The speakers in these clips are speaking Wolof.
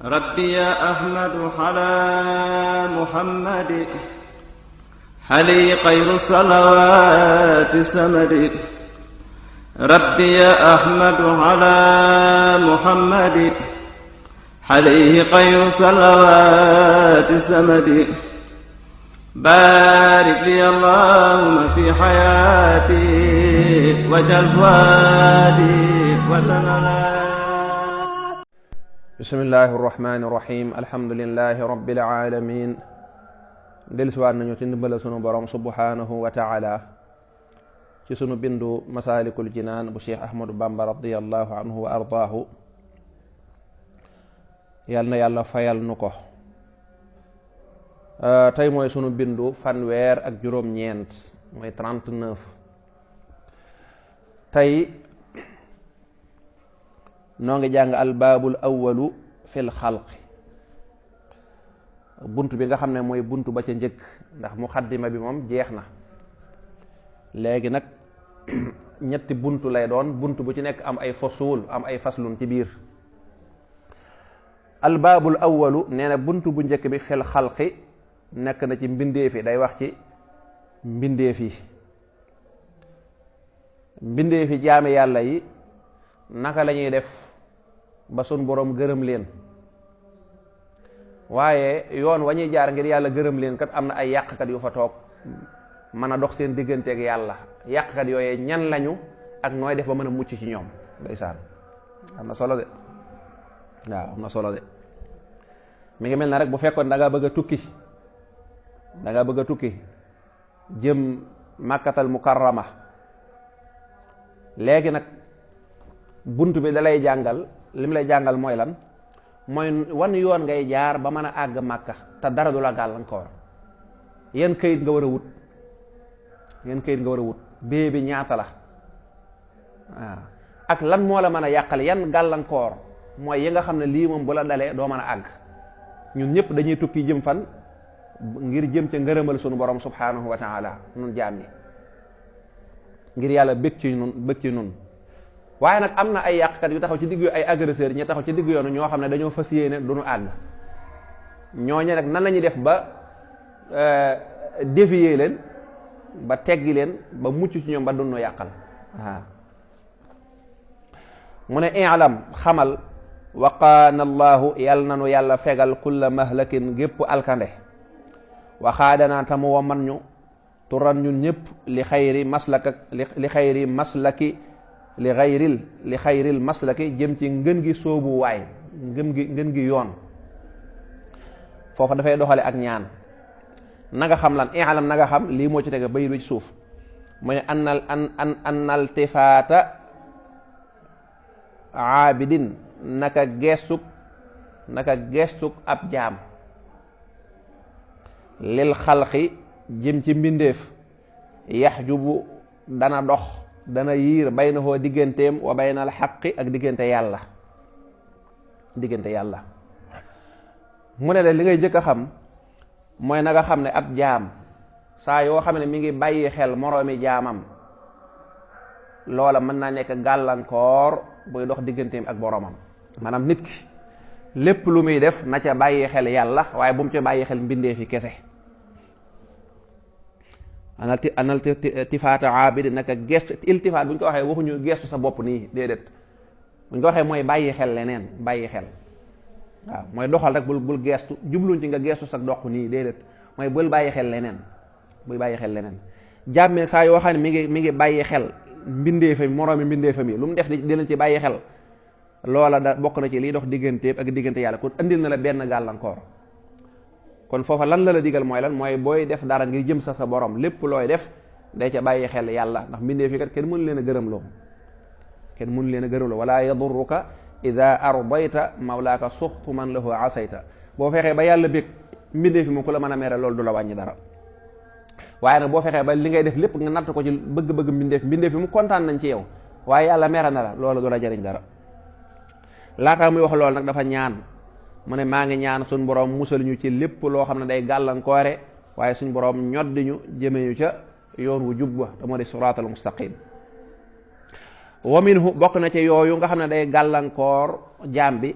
ربي يا أحمد على محمد حلي خير صلوات سمد. ربي يا أحمد على محمد حليه خير صلوات سمد. بارك لي اللهم في حياتي وجل فؤادي وتنالي. bismillahi irrahmani irrahim alhamdulilahi rabbil alamin dellusiwaat nañu ci ndimbala sunu borom subhanahu wa taala ci sunu bindu masalikul jinaan bu cheikh ahmadu bamba radiallahu anhu wa ardaahu. yal na yàlla fayal nu ko. tey mooy sunu bindu fanweer ak juróom-ñeent mooy 39. tey noo ngi jàng albaabul awalu fil xalqi, bunt bi nga xam ne mooy bunt ba ca njëkk, ndax muxaddima bi moom jeex na. léegi nag ñetti bunt lay doon, bunt bu ci nekk am ay fusuul, am ay faslun ci biir. albaabul awalu nee na bunt bu njëkk bi fil xalqi nekk na ci mbindeef yi, day wax ci mbindeef yi. mbindeef yi jaami yàlla yi naka la ñuy def ba sun boroom gërëm leen, waaye yoon wa ñuy jaar ngir yàlla gërëm leen kat am na ay yàqkat yu fa toog mën a dox seen digganteeg yàlla. yàqkat yooyee ñan lañu ak nooy def ba mën a mucc ci ñoom. ndeysaan am na solo de, waaw am na solo de. mi ngi mel na rek bu fekkoon da nga bëgg a tukki jëm màkkatal mukarrama. léegi nag bunt bi da lay jàngal, lim lay jàngal mooy lan, mooy wan yoon ngay jaar ba mën a àgg màkka te dara du la gàllankoor. yan këyit nga war a wut, bee bi ñaata la, waaw ak lan moo la mën a yàqal, yan gàllankoor mooy yi nga xam ne lii moom bu la dalee doo mën a àgg. ñun ñëpp dañuy tukki jëm fan, ngir jëm ca ngërëmal sunu borom subhanahu wa taala, nun jaam ñi, ngir yàlla bëgg ci nun. waaye nag am na ay yàqkat yu taxaw ci digg, ay agresseur ñu taxaw ci digg yoonu, ñoo xam ne dañoo fas yéene du ñu àgg. ñooñu nag nan la ñuy def ba dévier leen, ba teggi leen, ba mucc ci ñoom ba duñu yàqal. waaw mu ne i'lam xamal, waqaana allahu yàlla nanu yàlla fegal kulla mahlakin gépp alkande, waxaadanaa tamu wa man ñu turan ñun ñëpp li xayril maslaki jëm ci ngën gi soobu waay, ngën gi yoon. foofa dafay doxale ak ñaan. na nga xam lan, i'lam na nga xam, lii moo ci tege bayit bi ci suuf mu ne annal tifaata aabidin, naka geestug ab jaam, lil xalqi jëm ci mbindeef, yaxjubu dana dox, dana yiir baynahoo digganteem wa baynal xaqi ak diggante yàlla. mu ne la li ngay jëkk a xam mooy na nga xam ne ab jaam saa yoo xam ne mi ngi bàyyi xel moroomi jaamam, loola mën naa nekk gàllankoor buy dox digganteem ak boromam. maanaam nit ki lépp lu muy def na ca bàyyi xel yàlla, waaye bu mu ca bàyyi xel mbindeef yi kese. anal tifaata aabidi, naka gestu. iltifaat bu ñu ko waxee waxuñu gestu sa bopp nii, déedéet. bu ñu ko waxee mooy bàyyi xel leneen, bàyyi xel. waaw mooy doxal rek, bul gestu, jubluñ ci nga gestu sa dox nii, déedéet. mooy bul bàyyi xel leneen, jàmmee saa yoo xam ne mi ngi bàyyi xel mbindeefam, moroomi mbindeefam yi lu mu def di leen ci bàyyi xel, loola da bokk na ci liy dox digganteem ak diggante yàlla. kon andil na la benn gàllankoor. kon foofa lan la digal mooy lan, mooy booy def dara ngir jëm sa borom, lépp looy def day ca bàyyi xel yàlla, ndax mbindeef yi kat kenn mënu leen a gërëmloo. wala yadurruka ida ardayta mawlaaka suxtu man lahu asayta. boo fexee ba yàlla bég, mbindeef yi moom ku la mën a mere loolu du la wàññi dara. waaye nag boo fexee ba li ngay def lépp nga natt ko ci bëgg-bëgg mbindeef yi mu kontaan nañ ci yow, waaye yàlla mere na la, loolu du la jariñ dara. laataa muy wax loolu nag dafa ñaan, mu ne maa ngi ñaan suñ borom musal ñu ci lépp loo xam ne day gàllankoore, waaye suñ borom ñoddi ñu jëme ñu ca yoon wu jub ba te moo di siraatal mustaqim. wa minhu bokk na ci yooyu nga xam ne day gàllankoor jaam bi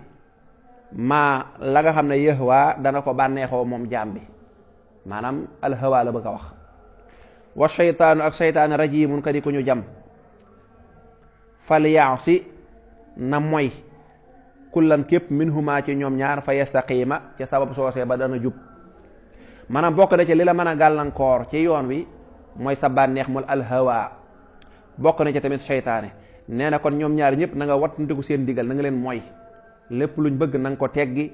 maa la nga xam ne yahwa dana ko bànneexoo moom jaam bi maanaam alhawa la bëgg a wax wa sheytaanu ak sheytaan rajimun ka di ku ñu jam fal yaasi na moy kullan képp minhuma ci ñoom ñaar fa yastaqima ca sabab soosee ba dana jub maanaam bokk na ci li la mën a gàllankoor ci yoon wi mooy sa bànneex mul alhawa bokk na ci tamit seytaane nee na kon ñoom ñaar ñëpp na nga wattandiku seen digal na nga leen mooy lépp luñ bëgg na nga ko teggi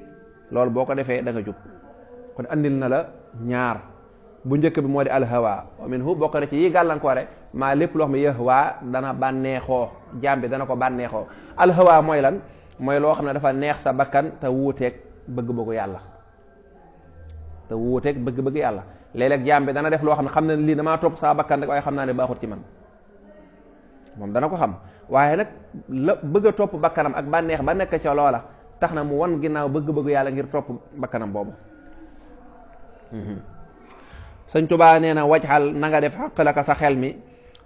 loolu boo ko defee da nga jub kon andil na la ñaar bu njëkk bi moo di alhawa wa minhu bokk na ci yi gàllankoore maa lépp loo xam ne yahwa dana bànneexoo jaam bi dana ko bànneexoo alhawa mooy lan mooy loo xam ne dafa neex sa bakkan te wuuteeg bëgg-bëggu yàlla léeg-léeg jaam bi dana def loo xam ne lii damaa topp saa bakkan rek waaye xam naa ne baaxut ci man moom dana ko xam waaye nag la bëgg a topp bakkanam ak bànneex ba nekk ca loola tax na mu wan ginnaaw bëgg-bëggu yàlla ngir topp bakkanam boobu sëñ Tuubaa nee na wajxal na nga def xaqalaka sa xel mi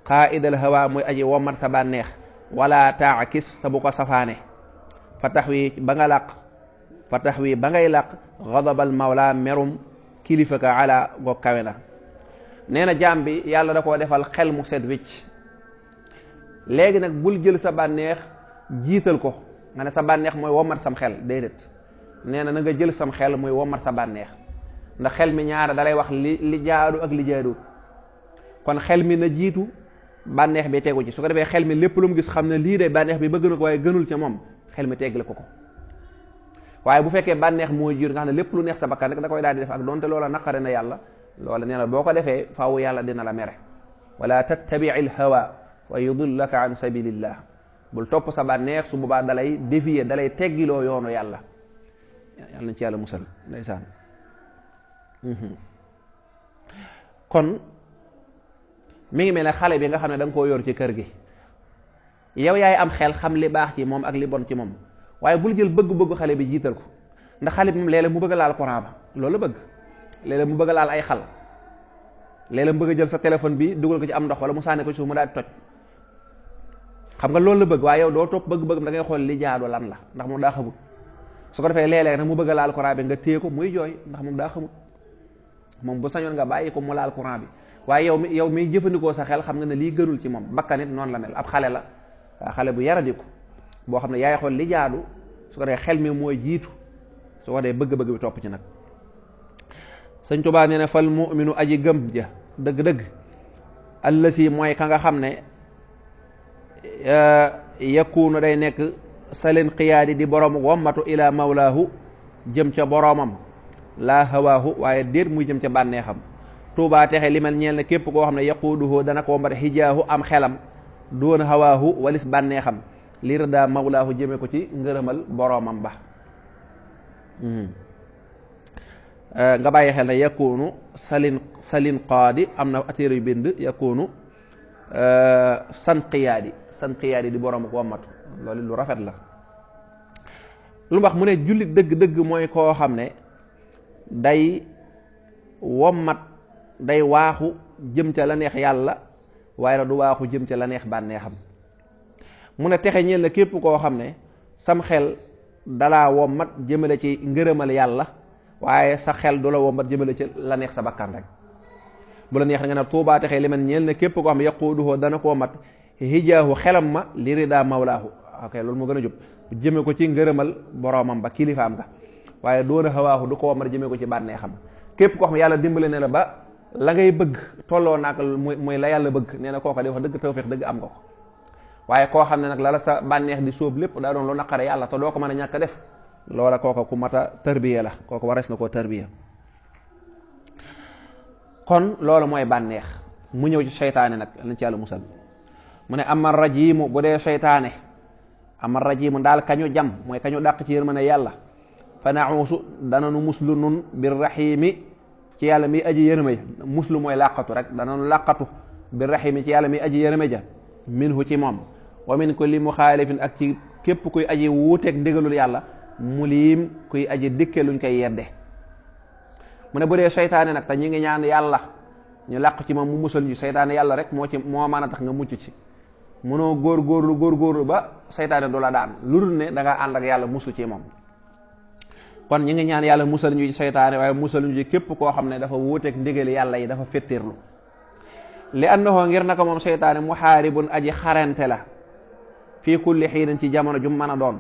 qaidal hawa muy aji womat sa bànneex wala taakis te bu ko safaane fa tax wi ba ngay làq gadabal mawla merum kilifa ka ala goog kawe na nee na jaam bi yàlla da koo defal xel mu set wicc léegi nag bul jël sa bànneex jiital ko nga ne sa bànneex mooy womat sam xel déedéet nee na nga jël sam xel muy womat sa bànneex ndax xel mi ñaara dalay wax li jaadu ak li jaaduut kon xel mi na jiitu bànneex bi tegu ci su ko defee xel mi lépp lu mu gis xam ne lii de bànneex bi bëgg na ko waaye gënul ca moom xel mi teggale ko waaye bu fekkee bànneex moo jiitu nga xam ne lépp lu neex sa bakkan rek da koy daal di def ak doonte loola naqare na yàlla loola nee na boo ko defee faaw yàlla dina la mere wala tattabi al hawa wa yudillaka an sabilillah bul topp sa bànneex su boobaa dalay dévier dalay teggiloo yoonu yàlla nañ ci yàlla musal ndeysaan kon mi ngi mel ne xale bi nga xam ne da nga koo yor ci kër gi yow yaay am xel xam li baax ci moom ak li bon ci moom waaye bul jël bëgg-bëggu xale bi jiital ko ndax xale bi moom léeg-léeg mu bëgg a laal courant ba loolu la bëgg léeg-léeg mu bëgg a laal ay xal léeg-léeg mu bëgg a jël sa téléphone bi dugal ko ci am ndox wala mu sànni ko ci suuf mu daal di toj xam nga loolu la bëgg waaye yow doo topp bëgg-bëgg da ngay xool li jaadu lan la ndax moom daa xamut su ko defee léeg-léeg nag mu bëgg a laal courant bi nga téye ko muy jooy ndax moom daa xamut moom bu sañoon nga bàyyi ko mu laal courant bi waaye yow miy jëfandikoo sa xel xam nga ne lii gënul ci moom bakkanit noonu la mel ab xale la waa xale bu yaradiku boo xam ne yaay xool li jaadu su ko defee xel mi mooy jiitu su ko defee bëgg-bëgg bi topp ci nag sëñ Tuubaa nee na fal mu'minu aji gëm ja dëgg-dëgg allasi mooy ka nga xam ne yakunu day nekk salin qiyaadi di borom wommatu ila mawlaahu jëm ca boromam laa hawaahu waaye déet muy jëm ca bànneexam tuubaa texe li mel ñeel ne képp koo xam ne yaquuduhu dana ko wombat xijaahu am xelam doon hawaahu walis bànneexam li rëdaa mawlaahu jëme ko ci ngërëmal boromam ba nga bàyyi xel ne yakunu salin qaadi am na atéere yu bind yakunu san qiyaadi di borom ko wommatu loolu lu rafet la lu wax mu ne jullit dëgg-dëgg mooy koo xam ne day wommat day waaxu jëm ca la neex yàlla waaye la du waaxu jëm ca la neex bànneexam mu ne texe ñeel na képp koo xam ne sam xel dalaa wommat jëmale ci ngërëmal yàlla waaye sa xel du la wommat jëmale ci la neex sa bakkan rek bu la neex nga ne tuubaa texe li man ñeel na képp koo xam ne yaquuduhoo dana ko wommat hijaahu xelam ma li rida mawlaahu ok loolu moo gën a jub jëme ko ci ngërëmal boromam ba kilifaam ga waaye doona hawaahu du ko wommat jëme ko ci bànneexam képp koo xam ne yàlla dimbale ne la ba la ngay bëgg tolloo naak mooy la yàlla bëgg nee na kooka di wax dëgg tawfiix dëgg am nga ko waaye koo xam ne nag la sa bànneex di sóob lépp daa doon lu naqare yàlla te doo ko mën a ñàkk def loola kooka ku mat a tarbiya la kooka warees na koo tarbiya kon loolu mooy bànneex mu ñëw ci seytaane nag lañ ci yàlla musal mu ne ama rajimu bu dee seytaane ama rajimu daal kañu jam mooy kañu dàq ci yërmande yàlla fa nauusu dananu muslu nun bir rahimi ci yàlla mi aji yërëme ja muslu mooy làqatu rek dananu làqatu bir rahimi ci yàlla mi aji yërëme ja minhu ci moom wa min kulli muxaalifin ak ci képp kuy aji wuuteeg ndigalul yàlla muliim kuy aji dikke luñ koy yedde mu ne bu dee seytaane nag te ñi ngi ñaan yàlla ñu làq ci moom mu musal ñu seytaane yàlla rek moo mën a tax nga mucc ci mënoo góorgóorlu ba seytaane du la daan lu dul ne da nga ànd ak yàlla musu ci moom kon ñi ngi ñaan yàlla musal ñu ci seytaane waaye musal ñu ci képp koo xam ne dafa wuuteeg ndigali yàlla yi dafa féttéerlu li annahu ngir naka moom seytaane muhaaribun aji xarante la fii kulli xiinin ci jamono jum mën a doon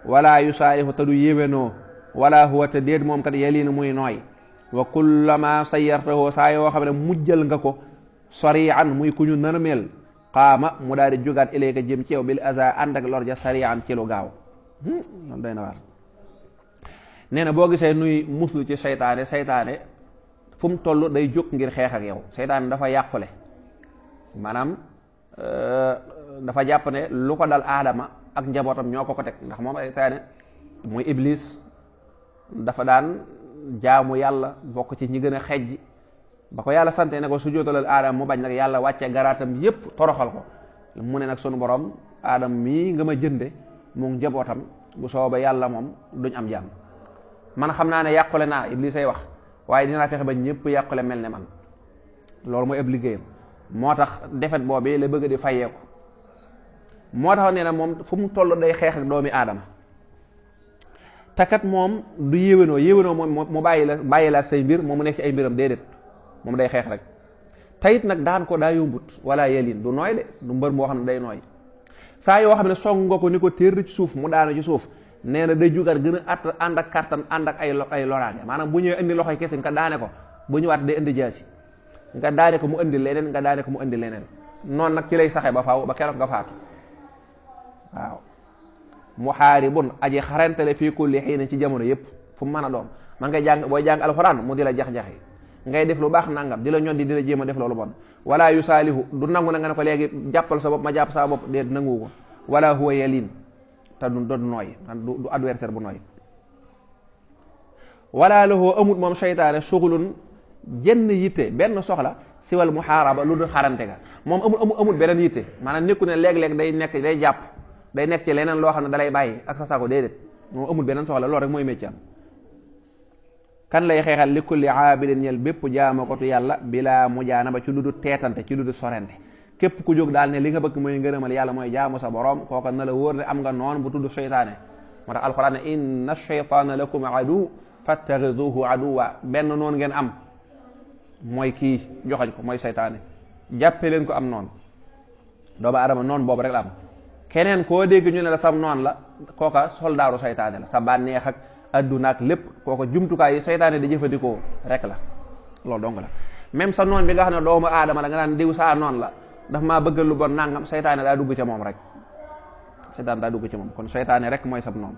wala yusaarihu te du yéwénoo wala huwa te déet moom kat yaliinu muy nooy wa kullama sayyartahu saa yoo xam ne mujjal nga ko sarian muy ku ñu nërmeel qaama mu daal di jógaat ilayka jëm ci yow bil aza ànd ak lor ja sarian ci lu gaaw loolu doy na waar nee na boo gisee nuy muslu ci seytaane fu mu toll day jóg ngir xeex ak yow seytaane dafa yàqule maanaam dafa jàpp ne lu ko dal aadama ak njabootam ñoo ko teg ndax moom seytaane muy iblis dafa daan jaamu yàlla bokk ci ñi gën a xejj ba ko yàlla sante ne ko sujjóotalal aadama mu bañ nag yàlla wàcce garaatam yépp toroxal ko mu ne nag sunu borom aadama mii nga ma jënde mu njabootam bu sooba yàlla moom duñ am jàmm man xam naa ne yàqule naa iblis ay wax waaye dinaa fexe ba ñëpp yàqule mel ne man loolu mooy ab liggéeyam moo tax defet boobu la bëgg di fayeeku moo tax nee na moom fu mu toll day xeex ak doomi aadama takat moom du yéwénoo moom mu bàyyi la ak say mbir moom mu nekk ci ay mbiram déedéet moom day xeex rek tayit nag daan ko daa yombut wala yelin du nooy de du mbër moo xam ne day nooy saa yoo xam ne song nga ko ni ko téer ci suuf mu daanu ci suuf nee na day jugaat gën a ànd ak kartan ànd ak ay loraange maanaam bu ñëwee indi loxoy kese nga daane ko bu ñëwaat day indi jaasi nga daane ko mu indi leneen nga daane ko mu indi leneen noonu nag ci lay saxe ba faaw ba keroog nga faatu waaw muhaaribun aji xarantale fii kulli xiin ci jamono yëpp fu mu mën a doon man ngay jàng booy jàng alxuraan mu di la jax-jaxi ngay def lu baax nangam di la ñoon di la jéem a def loolu bon wala yu saalihu du nangu na nga ne ko léegi jàppal sa bopp ma jàpp sa bopp déet nangu ko wala huwa yalin te du nooy du adversaire bu nooy wala lahu amut moom seytaane suxulun jenn yitte benn soxla siwal muhaaraba lu dul xarante ga moom amul beneen yitte maanaam nekku ne léeg-léeg day jàpp day nekk ci leneen loo xam ne dalay bàyyi ak sa sago déedéet moom amul beneen soxla loolu rek mooy métier am kan lay xeexal li kulli aabidin ñel bépp jaamakatu yàlla bila mujaanaba ci lu dul teetante ci lu dul sorente képp ku jóg daal ne li nga bëgg mooy ngërëmal yàlla mooy jaamu sa borom kooka na la wóor ne am nga noon bu tudd seytaane moo tax alxuraan ne inna shaytaana lakum adu fattaxiduhu aduwa benn noon ngeen am mooy kii joxañ ko mooy seytaane jàppe leen ko am noon doomu adama noon boobu rek la am keneen koo dégg ñu ne la sam noon la kooka soldaaru seytaane la sa bànneex ak adduna ak lépp kooka jumtukaay yi seytaane di jëfandikoo rek la loolu dong la même sa noon bi nga xam ne doomu aadama la nga naan diw saa noon la daf maa bëggal lu bon nangam seytaane daa dugg ca moom rek seytaane daa dugg ci moom kon seytaane rek mooy sab noonu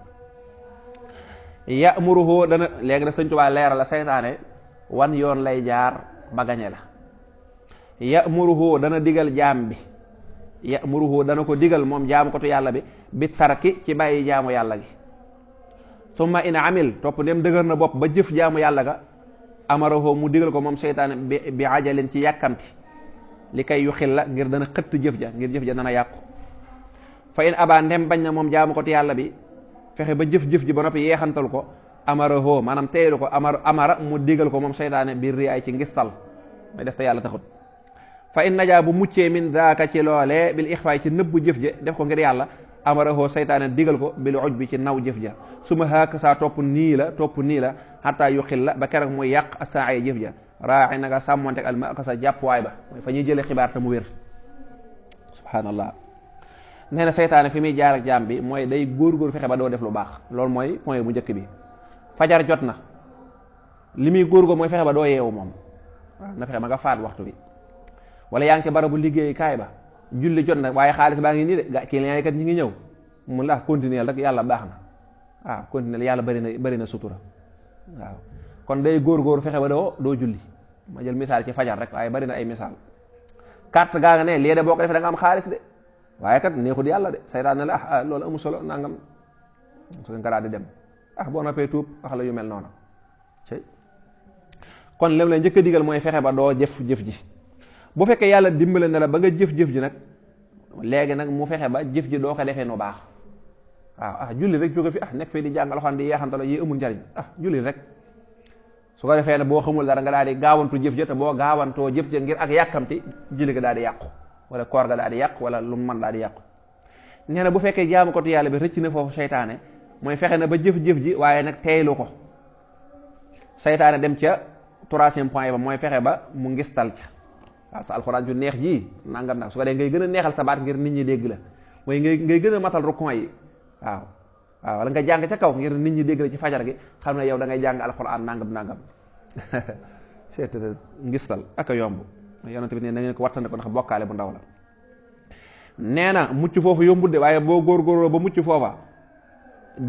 ya'muruhu dana léegi da Sëñ Tuubaa leeral la seytaane wan yoon lay jaar ba gañe la ya'muruhu dana digal jaam bi ya'muruhu dana ko digal moom jaamu ko tu yàlla bi tarki ci bàyyi jaamu yàlla gi summa in amil topp dem dëgër na bopp ba jëf jaamu yàlla ga amarahu mu digal ko moom seytaane bi ajalin ci yàkkamti li kay yu xil la ngir dana xëtt jëf ja ngir jëf ja dana yàqu fa in aba ndem bañ na moom jaamu ko tu yàlla bi fexe ba jëf-jëf ji ba noppi yeexantal ko amarahu maanaam teeylu ko amara mu digal ko moom seytaane biir ri ay ci ngistal may def te yàlla taxut fa in najaa bu muccee min daaka ci loolee bil ixfaay ci nëbbu jëf ja def ko ngir yàlla amarahoo seytaane digal ko bil uj bi ci naw jëf ja su ma haak saa topp nii la xataa yu xil la ba keroog muy yàq saa ay jëf ja raaxi na nga sàmmontek al ma sa jàppuwaay ba mooy fa ñuy jëlee xibaar te mu wér subhaanallah nee na seytaane fi muy jaar ak jaam bi mooy day góor fexe ba doo def lu baax loolu mooy point bu njëkk bi fajar jot na li muy góor mooy fexe ba doo yeewu moom waaw na fexe ba nga faat waxtu bi wala yaa ngi ci barabu liggéey kaay ba julli jot na waaye xaalis baa ngi nii de client yi kat ñi ngi ñëw mun la continuer rek yàlla baax na waaw continuer yàlla bari na sutura waaw kon day góor fexe ba doo julli ma jël misaal ci fajar rek waaye bari na ay misaal carte gaa nga ne lii de boo ko defee da nga am xaalis de waaye kat neexut yàlla de saytaan ne la loolu amul solo nangam su nga daal di dem boo noppee tuub wax la yu mel noonu kon lem la njëkk a digal mooy fexe ba doo jëf ji bu fekkee yàlla dimbale na la ba nga jëf ji nag léegi nag mu fexe ba jëf ji doo ko defee nu baax waaw julli rek jóge fi nekk fii di jàng alxuraan di yeexantalo yi amul njariñ julli rek su ko defee ne boo xamul dara nga daal di gaawantu jëf ja te boo gaawantoo jëf ja ngir ak yàkkamti julli ga daal di yàqu wala koor ga daal di yàqu wala lu mu mën daal di yàqu nee na bu fekkee jaamu ko tu yàlla bi rëcc na foofu seytaane mooy fexe na ba jëf ji waaye nag teeylu ko saytaane dem ca troisième point ba mooy fexe ba mu ngistal ca waaw sa alxuraan ju neex ji nangam nag su ko dee ngay gën a neexal sa baat ngir nit ñi dégg la mooy ngay gën a matal rukon yi waaw wala nga jàng ca kaw ngir nit ñi dégg la ci fajar gi xam ne yow da ngay jàng alxuraan nangam ngistal ak a yomb yonent bi ne na ngeen ko wattande ko ndax bokkaale bu ndaw la nee na mucc foofu yombul de waaye boo góorgóorloo ba mucc foofa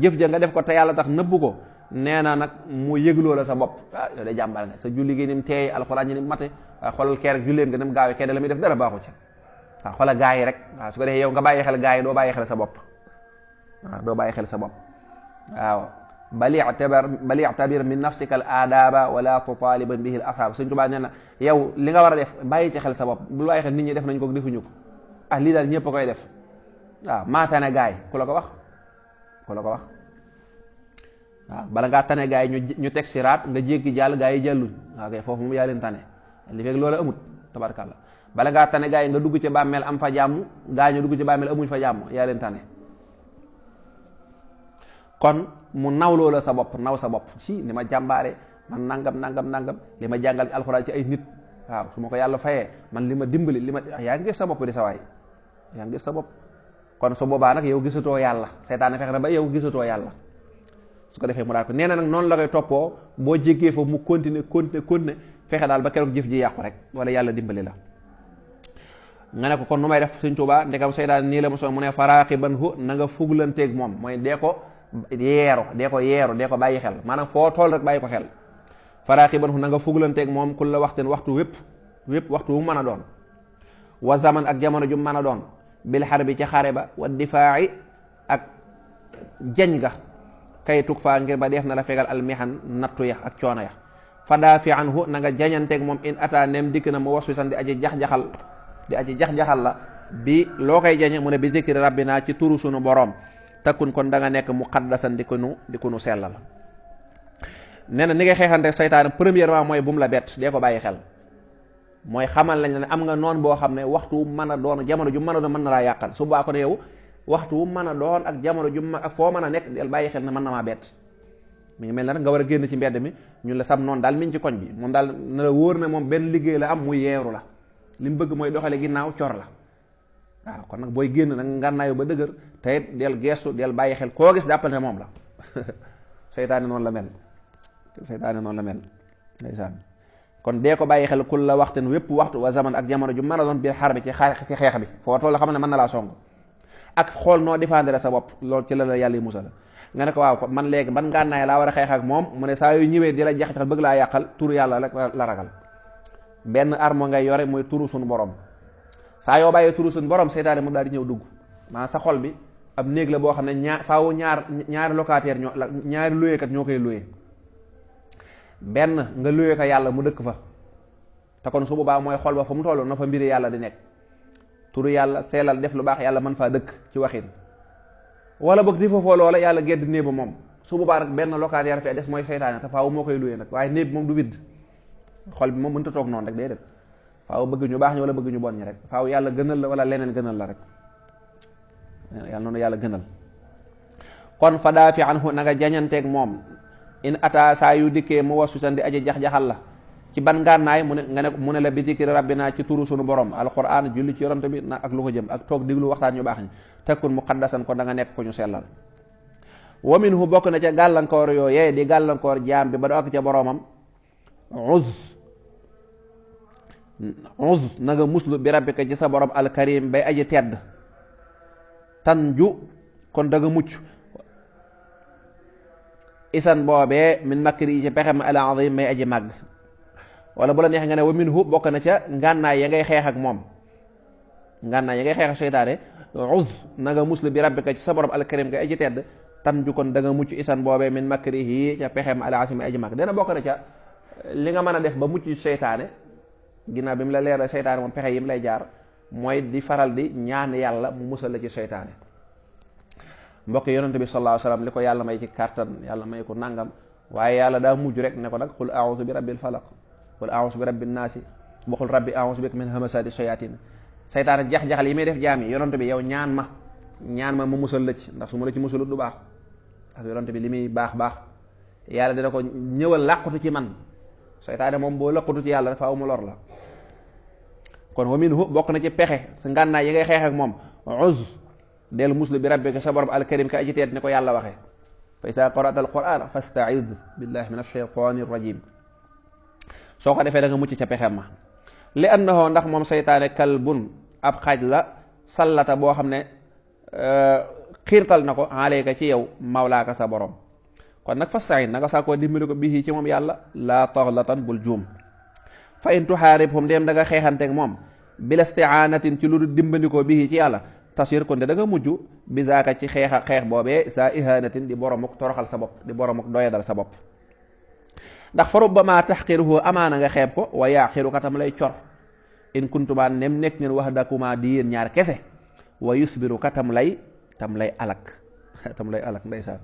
jëf ja nga def ko te yàlla tax nëbbu ko nee na nag mu yëgloo la sa bopp yow de jàmbaar nga sa julli gi ni mu teey alxuraan ñi ni mu mate waaw xoolal kee rek julleem nga ni mu gaawee kee de la muy def dara baaxu ci waaw xoolal gaa yi rek waaw su ko defee yow nga bàyyi xel gaa yi doo bàyyi xel sa bopp waaw doo bàyyi xel sa bopp waaw bali i'tabir min nafsika al aadaba wala tutaliban bihi al asab Sëñ Tuubaa nee na yow li nga war a def bàyyi ci xel sa bopp bul bàyyi xel nit ñi def nañ ko defuñu ko lii daal ñëpp a koy def waaw maa tane gaay ku la ko wax waaw bala ngaa tane gaay ñu teg siraat nga jéggi jàll gaay yi jàlluñ waaw kay foofu moom yaa leen tane li fekk loolu amut tabarkàlla bala ngaa tane gaay yi nga dugg ci bàmmeel am fa jàmm gaay ñu dugg ci bàmmeel amuñ fa jàmm yaa leen tane kon mu nawloo la sa bopp naw sa bopp si ni ma jàmbaare man nangam li ma jàngal ci alxuraan ci ay nit waaw su ma ko yàlla fayee man li ma dimbali yaa ngi gis sa bopp di sa waay yaa ngi gis sa bopp kon su boobaa nag yow gisatoo yàlla seytaane fexe na ba yow gisatoo yàlla su ko defee mu daal ko nee na nag noonu la koy toppoo boo jéggee foofu mu continuer fexe daal ba keroog jëf ji yàqu rek wala yàlla dimbali la nga ne ko kon nu may def Sëñ Tuubaa ndekam seytaane nii la ma son mu ne faraaqiban hu na nga fuglanteeg moom mooy dee ko yeeru dee ko bàyyi xel maanaam foo tool rek bàyyi ko xel faraaqiban hu na nga fuglanteeg moom kul la waxteen waxtu wépp waxtu wu mën a doon wa zaman ak jamono ju mën a doon bil xarbi ci xare ba wa difaa'i ak jañ ga kay tug faa ngir ba def na la fegal almihan nattu ya ak coono ya fa daafi anhu na nga jañanteeg moom in ata nem dikk na mu waswisan di aji jax-jaxal la bi loo koy jañe mu ne bi zikri rabbina ci turu sunu boroom takkun kon da nga nekk muqaddasan di ko nu sellal nee na ni ngay xeexante seytaane premièrement mooy bu mu la bett dee ko bàyyi xel mooy xamal lañ ne am nga noon boo xam ne waxtu wu mën a doon jamono ju mën a doon mën na laa yàqal su baa ko ne yow waxtu wu mën a doon ak jamono ju ak foo mën a nekk del bàyyi xel ne mën na maa bett mi ngi mel na rek nga war a génn ci mbedd mi ñun la sam noonu daal mi ngi ci koñ bi moom daal na la wóor ne moom benn liggéey la am muy yeeru la li mu bëgg mooy doxale ginnaaw cor la waaw kon nag booy génn nag ngànnaayu ba dëgër te it del geestu del bàyyi xel koo gis jàppal ne moom la seytaane noonu la mel ndeysaan kon dee ko bàyyi xel kul la waxten wépp waxtu wa zaman ak jamono ju mën a doon biir xar bi ci xeex bi foo toll xam ne mën na laa song ak xool noo défendre sa bopp loolu ci la yàlla yi musal nga ne ko waaw man léegi ban ngànnaay laa war a xeex ak moom mu ne saa yu ñëwee di la jaxatal bëgg laa yàqal turu yàlla rek la ragal benn arme ngay yore mooy turu suñu borom saa yoo bàyyee turu suñu borom seytaane mu daal di ñëw dugg maanaam sa xol bi ab néeg la boo xam ne ñaari locataire ñaari luyeekat ñoo koy luye benn nga luye ko yàlla mu dëkk fa te kon su boobaa mooy xol ba fa mu toll na fa mbiri yàlla di nekk turu yàlla seelal def lu baax yàlla mën faa dëkk ci waxin wala boog di foofoo loola yàlla gedd néeg ba moom su boobaa nag benn locataire fee des mooy seytaane te faaw moo koy luye nag waaye néeg bi moom du widd xol bi moom mënta toog noonu rek day def faaw bëgg ñu baax ñi wala bëgg ñu bon ñi rek faaw yàlla gënal la wala leneen gënal la rek yàlla noonu yàlla gënal kon fa daafi anhu na nga jañanteeg moom in ata saa yu dikkee mu wasu san di aji jax-jaxal la ci ban ngànnaay mu ne la bi zikri rabbina ci turu sunu borom alquran julli ci yonent bi na ak lu ko jëm ak toog diglu waxtaan ñu baax ñi tekkun muqaddasan kon da nga nekk ko ñu sellal wa minhu bokk na ca gàllankoor yooyee di gàllankoor jaam bi ba do ak ca boromam uz na nga muslu bi rabbika ci sa borom alkarim bay aji tedd tan ju kon da nga mucc isan boobee min makri yi ci pexem al azim may aji màgg wala bu la neex nga ne wa minhu bokk na ca ngànnaay ya ngay xeex ak moom ngànnaay ya ngay xeex ak seytaane uz na nga muslu bi rabbika ci sa borom alkarim ngay aji tedd tan ju kon da nga mucc isan boobee min makri yi ca pexem al azim may aji màgg dana bokk na ca li nga mën a def ba mucc seytaane ginnaaw bi mu la leeral seytaane moom pexe yi mu lay jaar mooy di faral di ñaan yàlla mu musal la ci seytaane mbokk yonent bi sallallahu alayhi wasallam li ko yàlla may ci kàttan yàlla may ko nangam waaye yàlla daa mujj rek ne ko nag qul a'udhu bi rabbil falaq qul a'udhu bi rabbin naasi waxul rabbi a'udhu bika min hamasati shayatin seytaane jax-jaxal yi may def jaam yi yonent bi yow ñaan ma mu musal la ci ndax su ma la ci musalut du baax ak yonent bi li muy baax yàlla dina ko ñëwal làqutu ci man. seytaane moom boo làqutu ci yàlla faaw mu lor la. kon wa minhu bokk na ci pexe sa ngànnaay yi ngay xeex ak moom uz del muslu bi rabbika sa borom alkarim ka aji teet ni ko yàlla waxee fa isa qara'ta alquran fasta'id billahi min ashaytani rajim. soo ko defee da nga mucc ca pexem ma li annahu ndax moom seytaane kalbun ab xaaj la sallata boo xam ne xiirtal na ko alayka ci yow mawlaaka sa borom. kon nag fasta'id na nga saa koo dimbali ko bii ci moom yàlla laa taxlatan bul juum. fa in tuxaaribhum dem da nga xeexanteeg moom bila isti'aanatin ci lu dimbandikoo bii ci yàlla tasir kon de da nga mujj bi zaaka ci xeex boobee sa ihaanatin di boromuk toroxal sa bopp di boromuk doyadal sa bopp. ndax fa rubbama taxqiruhu amaana nga xeeb ko wa yaaxiru katam lay cor in kuntumaa nem nekk ngeen wax dakuma di yéen ñaar kese wa yusbiru katam lay alak ndeysaan.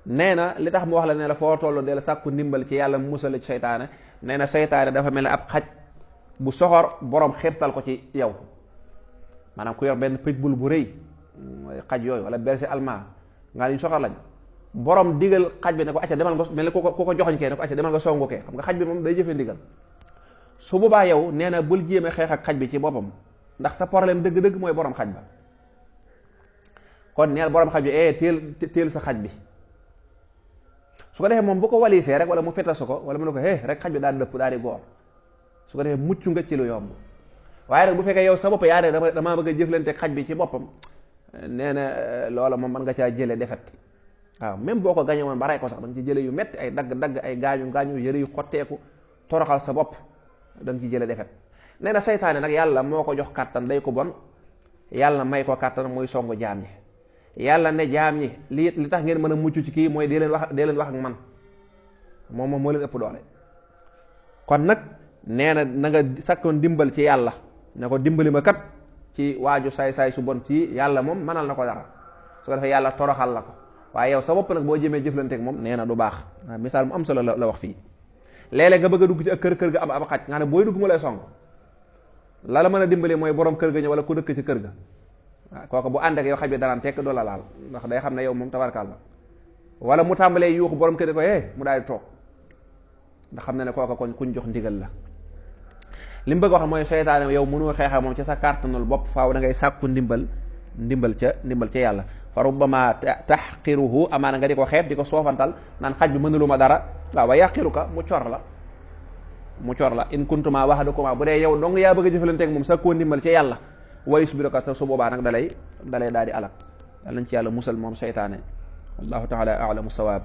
nee na li tax mu wax la ne la foo tollu del sàkku ndimbal ci yàlla musal ci seytaane. nee na seytaane dafa mel ne ab xaj bu soxor borom xirtal ko ci yow maanaam ku yor benn pitbull bu rëy xaj yooyu wala berger allemand nga ñu soxor lañ borom digal xaj bi ne ko acca demal nga mel ne ku ko joxoñ kee ne ko acca demal nga songu kee xam nga xaj bi moom day jëfee ndigal. su boobaa yow nee na bul jéem a xeex ak xaj bi ci boppam ndax sa problème dëgg-dëgg mooy borom xaj ba. kon neel borom xaj bi teel sa xaj bi. su ko defee moom bu ko walisee rek wala mu fetasu ko wala mu ne ko rek xaj bi daal dëpp daal di góor su ko defee mucc nga ci lu yomb. waaye rek bu fekkee yow sa bopp yaa ne damaa bëgg a jëflante xaj bi ci boppam nee na loola moom mën nga caa jële defet waaw même boo ko gañe woon ba rey ko sax da nga ci jële yu metti ay dagg-dagg ay gaañu yëre yu xotteeku toroxal sa bopp da nga ci jële defet. nee na seytaane nag yàlla moo ko jox kàttan day ko bon yàlla may ko kàttan muy songu jaam ñi. yàlla ne jaam ñi li tax ngeen mën a mucc ci kii mooy dee leen wax ak man moom moo leen ëpp doole. kon nag nee na na nga sakkoon dimbal ci yàlla ne ko dimbali ma kat ci waaju saay-saay su bon ci yàlla moom mënal na ko dara su ko defee yàlla toroxal la ko waaye yow sa bopp nag boo jëmee jëflanteeg moom nee na du baax. misaal mu am solo la wax fii léeg-léeg nga bëgg a dugg ci ak kër ga am ab xaj nga ne booy dugg mu lay song la mën a dimbali mooy borom kër ga ñëw wala ku dëkk ci kër ga. waaw kooku bu ànd ak yow xaj bi danaan tekk doo la laal ndax day xam ne yow moom tabarkaal la wala mu tàmbalee yuuxu borom kër ko mu daal di toog ndax xam ne kooka kon kuñ jox ndigal la. li mu bëgg wax mooy seytaane yow mënoo xeexa moom ci sa kàttanul bopp faaw da ngay sàkku ndimbal ca yàlla. fa rubbama taxqiruhu amaana nga di ko xeeb di ko soofantal naan xaj bi mënulu ma dara waaw wa yaqiruka mu cor la in kuntuma wahadakuma bu dee yow dong yaa bëgg a jëfalanteeg moom sàkkoo ndimbal ca yàlla wayus bi ko te su boobaa nag dalay daal di alak yal nañ ci yàlla musal moom seytaane wallahu taala a'lamu sawaab